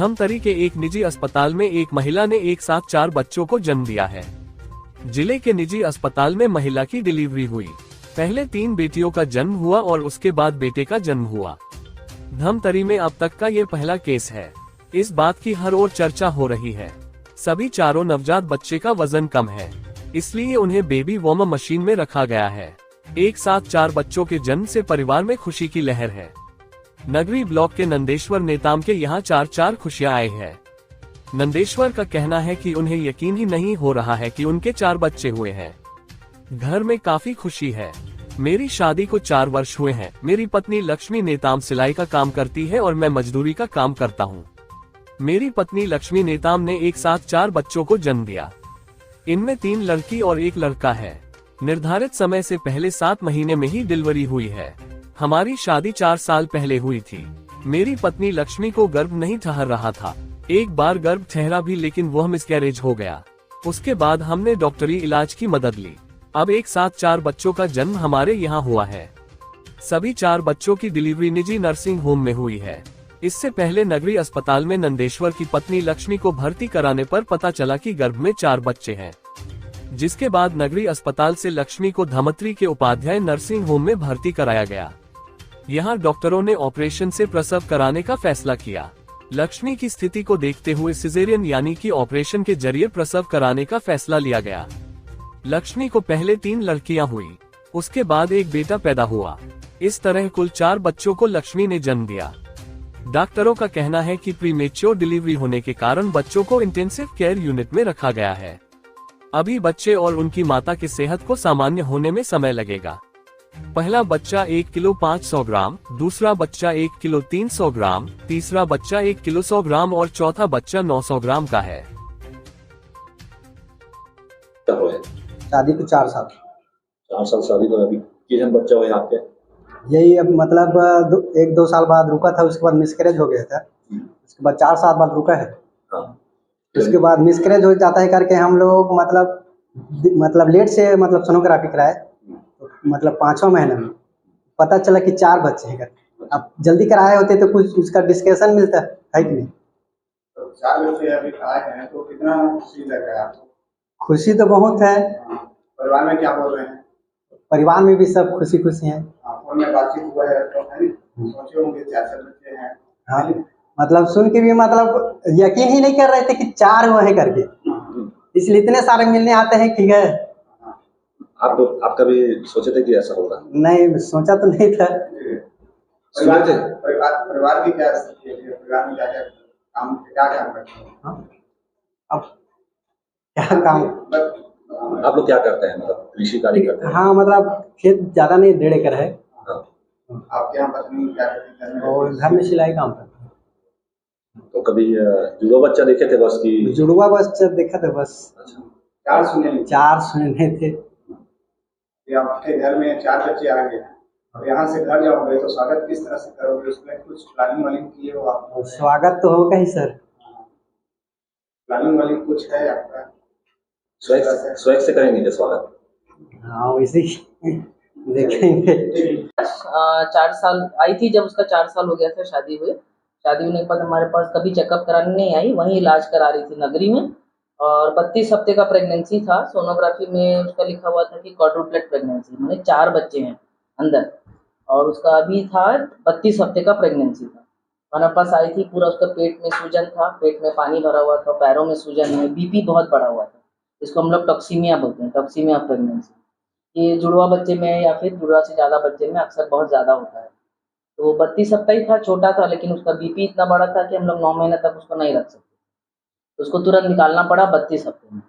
धमतरी के एक निजी अस्पताल में एक महिला ने एक साथ 4 बच्चों को जन्म दिया है। जिले के निजी अस्पताल में महिला की डिलीवरी हुई। पहले 3 बेटियों का जन्म हुआ और उसके बाद बेटे का जन्म हुआ। धमतरी में अब तक का ये पहला केस है। इस बात की हर ओर चर्चा हो रही है। सभी चारों नवजात बच्चे का वजन कम है, इसलिए उन्हें बेबी वार्मर मशीन में रखा गया है। एक साथ 4 बच्चों के जन्म से परिवार में खुशी की लहर है। नगरी ब्लॉक के नंदेश्वर नेताम के यहाँ 4 खुशियां आई है। नंदेश्वर का कहना है कि उन्हें यकीन ही नहीं हो रहा है कि उनके 4 बच्चे हुए हैं। घर में काफी खुशी है। मेरी शादी को 4 वर्ष हुए हैं। मेरी पत्नी लक्ष्मी नेताम सिलाई का काम करती है और मैं मजदूरी का काम करता हूँ। मेरी पत्नी लक्ष्मी नेताम ने एक साथ 4 बच्चों को जन्म दिया। इनमें 3 लड़की और 1 लड़का है। निर्धारित समय से पहले 7 महीने में ही डिलीवरी हुई है। हमारी शादी 4 साल पहले हुई थी। मेरी पत्नी लक्ष्मी को गर्भ नहीं ठहर रहा था। एक बार गर्भ ठहरा भी, लेकिन वह मिसकैरेज हो गया। उसके बाद हमने डॉक्टरी इलाज की मदद ली। अब एक साथ 4 बच्चों का जन्म हमारे यहाँ हुआ है। सभी 4 बच्चों की डिलीवरी निजी नर्सिंग होम में हुई है। इससे पहले नगरी अस्पताल में नंदेश्वर की पत्नी लक्ष्मी को भर्ती कराने पर पता चला कि गर्भ में 4 बच्चे हैं, जिसके बाद नगरी अस्पताल से लक्ष्मी को धमतरी के उपाध्याय नर्सिंग होम में भर्ती कराया गया। यहाँ डॉक्टरों ने ऑपरेशन से प्रसव कराने का फैसला किया। लक्ष्मी की स्थिति को देखते हुए सिजेरियन यानी कि ऑपरेशन के जरिए प्रसव कराने का फैसला लिया गया। लक्ष्मी को पहले 3 लड़कियां हुई, उसके बाद 1 बेटा पैदा हुआ। इस तरह कुल 4 बच्चों को लक्ष्मी ने जन्म दिया। डॉक्टरों का कहना है कि प्रीमेच्योर डिलीवरी होने के कारण बच्चों को इंटेंसिव केयर यूनिट में रखा गया है। अभी बच्चे और उनकी माता की सेहत को सामान्य होने में समय लगेगा। पहला बच्चा 1 किलो 500 ग्राम, दूसरा बच्चा 1 किलो 300 ग्राम, तीसरा बच्चा 1 किलो 100 ग्राम और चौथा बच्चा 900 ग्राम का है। शादी को 4 साल। 4 साल शादी को अभी कितने बच्चा हुए आपके? यही अब मतलब 1-2 साल बाद रुका था, उसके बाद मिसकैरेज हो गया था। उसके बाद 4 साल बाद रुका है। हाँ। उसके बाद मिसकैरेज हो जाता है करके हम लोग मतलब लेट से मतलब सोनोग्राफी कराए, मतलब 5वां महीने में पता चला कि 4 बच्चे हैं करके। अब जल्दी कराए होते तो कुछ उसका डिस्कशन मिलता है कि नहीं। 4 बच्चे अभी आए हैं तो कितना खुशी लग रहा है आपको? खुशी तो बहुत है। परिवार में क्या बोल रहे हैं? परिवार में भी सब खुशी हैं। फोन में बातचीत हुआ है तो है नहीं? सोचे होंगे 4 बच्चे हैं। हाँ, मतलब सुन के भी मतलब यकीन ही नहीं कर रहे थे कि 4 हुए हैं करके, इसलिए इतने सारे मिलने आते हैं। ठीक है, आप कभी सोचे थे कि ऐसा होगा? नहीं, सोचा तो नहीं था। परिवार की क्या स्थिति है? परिवार में क्या काम करते हैं? अब क्या काम, आप लोग क्या करते हैं? मतलब कृषि कार्य करते हैं? हाँ, मतलब खेत ज्यादा नहीं, 1.5 एकड़ है। आपके यहाँ पत्नी क्या करती है? और घर में सिलाई काम करते हैं। तो कभी जुड़वा बच्चा देखे थे बस की? जुड़वा बच्चा देखा था बस। अच्छा। 4 सुने थे। आपके घर में 4 बच्चे आ गए और यहाँ से घर जाओगे तो स्वागत किस तरह से करोगे? उसमें कुछ प्लानिंग किए हो आप? स्वागत तो होगा ही सर। प्लानिंग कुछ है आपका? स्वयं से करेंगे क्या स्वागत? हाँ, वैसे देखेंगे। 4 साल आई थी, जब उसका 4 साल हो गया था शादी हुए। शादी होने के बाद हमारे पास कभी चेकअप कराने नहीं आई, वहीं इलाज करा रही थी नगरी में। और 32 हफ्ते का प्रेगनेंसी था। सोनोग्राफी में उसका लिखा हुआ था कि क्वाड्रुप्लेट प्रेगनेंसी, माने 4 बच्चे हैं अंदर। और उसका अभी था 32 हफ्ते का प्रेगनेंसी था। हमारे पास आई थी, पूरा उसका पेट में सूजन था, पेट में पानी भरा हुआ था, पैरों में सूजन है, बीपी बहुत बढ़ा हुआ था। इसको हम लोग टॉक्सीमिया बोलते हैं, टॉक्सीमिया प्रेगनेंसी। ये जुड़वा बच्चे में या फिर जुड़वा से ज़्यादा बच्चे में अक्सर बहुत ज़्यादा होता है। तो 32 हफ्ता ही था, छोटा था, लेकिन उसका बीपी इतना बड़ा था कि हम लोग 9 महीने तक उसको नहीं रख सकते। तो उसको तुरंत निकालना पड़ा 32 हफ्ते में।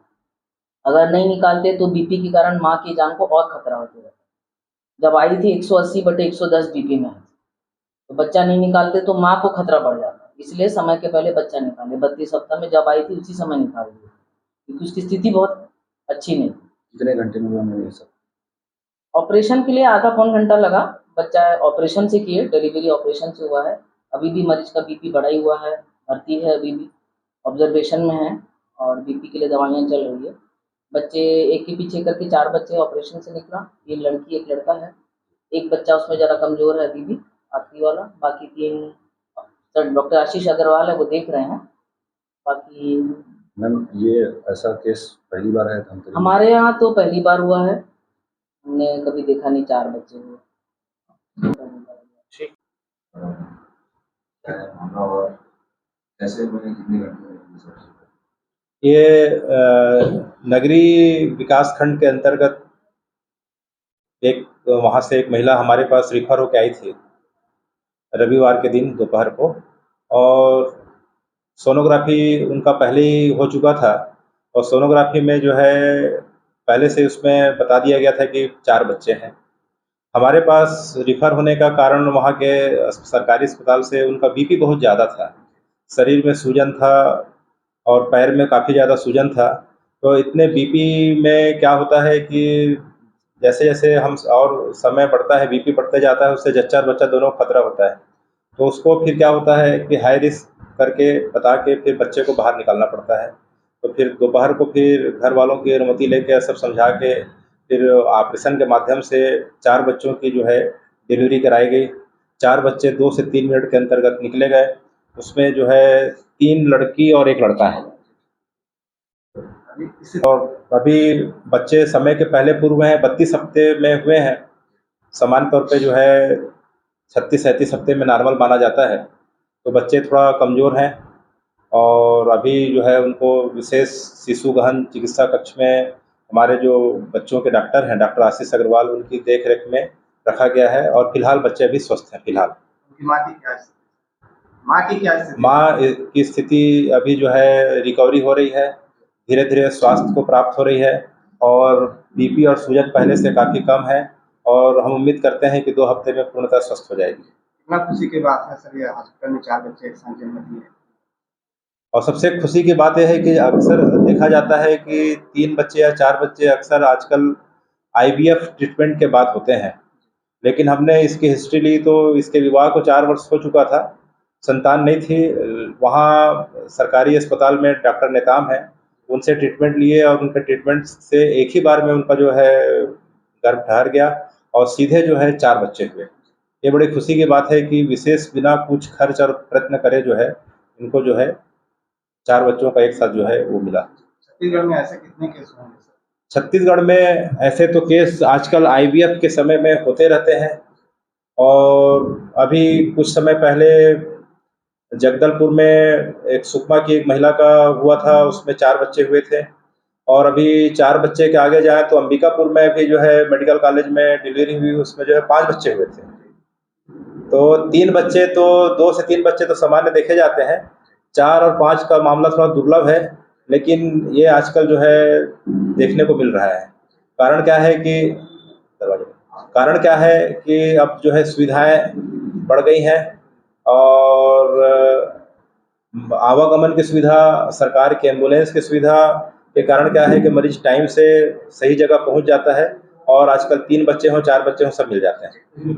अगर नहीं निकालते तो बीपी के कारण माँ की जान को और खतरा होता रहता। जब आई थी 180/110 बीपी में आई थी, तो बच्चा नहीं निकालते तो माँ को खतरा बढ़ जाता। इसलिए समय के पहले बच्चा निकाले। 32 हफ्ता में जब आई थी उसी समय निकाल दिया, क्योंकि उसकी स्थिति बहुत अच्छी नहीं थी। कितने घंटे में हुआ ये सब? ऑपरेशन के लिए आधा पौन घंटा लगा। बच्चा ऑपरेशन से किए, डिलीवरी ऑपरेशन से हुआ है। अभी भी मरीज का बीपी बढ़ा ही हुआ है, भर्ती है, अभी भी ऑब्जर्वेशन में है और बीपी के लिए दवाइयाँ चल रही है। बच्चे एक के पीछे करके 4 बच्चे ऑपरेशन से निकला। ये लड़की 1 लड़का है। एक बच्चा उसमें ज़रा कमज़ोर है अभी भी, आखिरी वाला। बाकी 3 सर डॉक्टर आशीष अग्रवाल है, वो देख रहे हैं। बाकी मैम ये ऐसा केस पहली बार है धमतरी में? हमारे यहाँ तो पहली बार हुआ है, हमने कभी देखा नहीं 4 बच्चे हुए। क्या है मामला और कैसे बने, कितने घंटे में ये सब चीज़? ये नगरी विकास खंड के अंतर्गत एक वहाँ से एक महिला हमारे पास रिफ़र होकर आई थी रविवार के दिन दोपहर को, और सोनोग्राफ़ी उनका पहले ही हो चुका था, और सोनोग्राफ़ी में जो है पहले से उसमें बता दिया गया था कि 4 बच्चे हैं। हमारे पास रिफ़र होने का कारण वहाँ के सरकारी अस्पताल से उनका बीपी बहुत ज़्यादा था, शरीर में सूजन था और पैर में काफ़ी ज़्यादा सूजन था। तो इतने बीपी में क्या होता है कि जैसे-जैसे हम और समय बढ़ता है, बीपी बढ़ते जाता है, उससे जच्चा और बच्चा दोनों को खतरा होता है। तो उसको फिर क्या होता है कि हाई रिस्क करके बता के फिर बच्चे को बाहर निकालना पड़ता है। तो फिर दोपहर को फिर घर वालों की अनुमति लेके सब समझा के फिर ऑपरेशन के माध्यम से 4 बच्चों की जो है डिलीवरी कराई गई। 4 बच्चे 2 से 3 मिनट के अंतर्गत निकले गए। उसमें जो है 3 लड़की और 1 लड़का है। और अभी बच्चे समय के पहले पूर्व हैं, 32 हफ्ते में हुए हैं। सामान्य तौर पे जो है 36-37 हफ्ते में नॉर्मल माना जाता है। तो बच्चे थोड़ा कमज़ोर हैं और अभी जो है उनको विशेष शिशु गहन चिकित्सा कक्ष में हमारे जो बच्चों के डॉक्टर हैं, डॉक्टर आशीष अग्रवाल, उनकी देख-रेख में रखा गया है और फिलहाल बच्चे अभी स्वस्थ हैं फिलहाल। उनकी माँ की क्या स्थिति? माँ की क्या स्थिति? माँ की स्थिति अभी जो है रिकवरी हो रही है, धीरे-धीरे स्वास्थ्य को प्राप्त हो रही है और बीपी और सूजन पहले से काफ़ी कम है और हम उम्मीद करते हैं कि 2 हफ्ते में पूर्णतः स्वस्थ हो जाएगी। कितना खुशी की बात है सर, ये हॉस्पिटल में 4 बच्चे एक साथ जन्म दिए। और सबसे खुशी की बात यह है कि अक्सर देखा जाता है कि 3 बच्चे या 4 बच्चे अक्सर आजकल आईवीएफ ट्रीटमेंट के बाद होते हैं। लेकिन हमने इसकी हिस्ट्री ली तो इसके विवाह को 4 वर्ष हो चुका था, संतान नहीं थी। वहाँ सरकारी अस्पताल में डॉक्टर नेताम हैं, उनसे ट्रीटमेंट लिए और उनके ट्रीटमेंट से एक ही बार में उनका जो है गर्भ ठहर गया और सीधे जो है 4 बच्चे हुए। ये बड़ी खुशी की बात है कि विशेष बिना कुछ खर्च और प्रयत्न करे जो है इनको जो है 4 बच्चों का एक साथ जो है वो मिला। छत्तीसगढ़ में ऐसे कितने केस होंगे सर? छत्तीसगढ़ में ऐसे तो केस आजकल आईवीएफ के समय में होते रहते हैं और अभी कुछ समय पहले जगदलपुर में एक सुकमा की एक महिला का हुआ था, उसमें 4 बच्चे हुए थे और अभी 4 बच्चे के आगे जाएँ तो अंबिकापुर में भी जो है मेडिकल कॉलेज में डिलीवरी हुई, उसमें जो है 5 बच्चे हुए थे। तो 3 बच्चे तो 2 से 3 बच्चे तो सामान्य देखे जाते हैं, 4 और 5 का मामला थोड़ा दुर्लभ है, लेकिन ये आजकल जो है देखने को मिल रहा है। कारण क्या है कि अब जो है सुविधाएँ बढ़ गई हैं और आवागमन की सुविधा, सरकार की एम्बुलेंस की सुविधा के कारण क्या है कि मरीज़ टाइम से सही जगह पहुँच जाता है और आजकल 3 बच्चे हों, 4 बच्चे हों, सब मिल जाते हैं।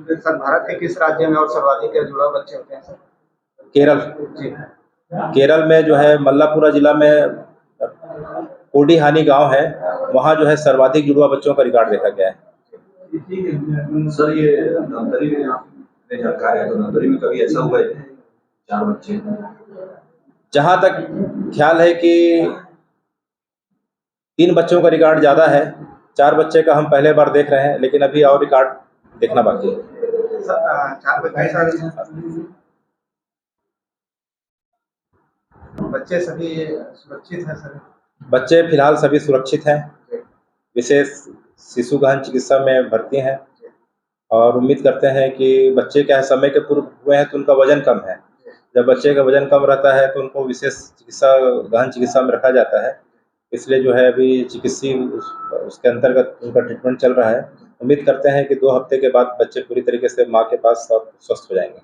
सर भारत के किस राज्य में और सर्वाधिक जुड़वा बच्चे होते हैं सर? केरल। जी। केरल में जो है मल्लापुरा जिला में कोडीहानी गाँव है, वहाँ जो है सर्वाधिक जुड़वा बच्चों का रिकॉर्ड देखा गया है। सर ये धमतरी में आपने जानकारी है तो धमतरी में कभी ऐसा हुआ है 4 बच्चे? जहाँ तक ख्याल है कि 3 बच्चों का रिकॉर्ड ज़्यादा है, 4 बच्चे का हम पहले बार देख रहे हैं, लेकिन अभी और रिकॉर्ड देखना बाकी है। सर 4 बच्चे सभी सुरक्षित हैं सर? बच्चे फिलहाल सभी सुरक्षित हैं, विशेष शिशु गहन चिकित्सा में भर्ती हैं और उम्मीद करते हैं कि बच्चे क्या है समय के पूर्व हुए हैं तो उनका वजन कम है। जब बच्चे का वजन कम रहता है तो उनको विशेष चिकित्सा गहन चिकित्सा में रखा जाता है, इसलिए जो है अभी चिकित्सीय उसके अंतर्गत उनका ट्रीटमेंट चल रहा है। उम्मीद करते हैं कि 2 हफ्ते के बाद बच्चे पूरी तरीके से माँ के पास स्वस्थ हो जाएंगे।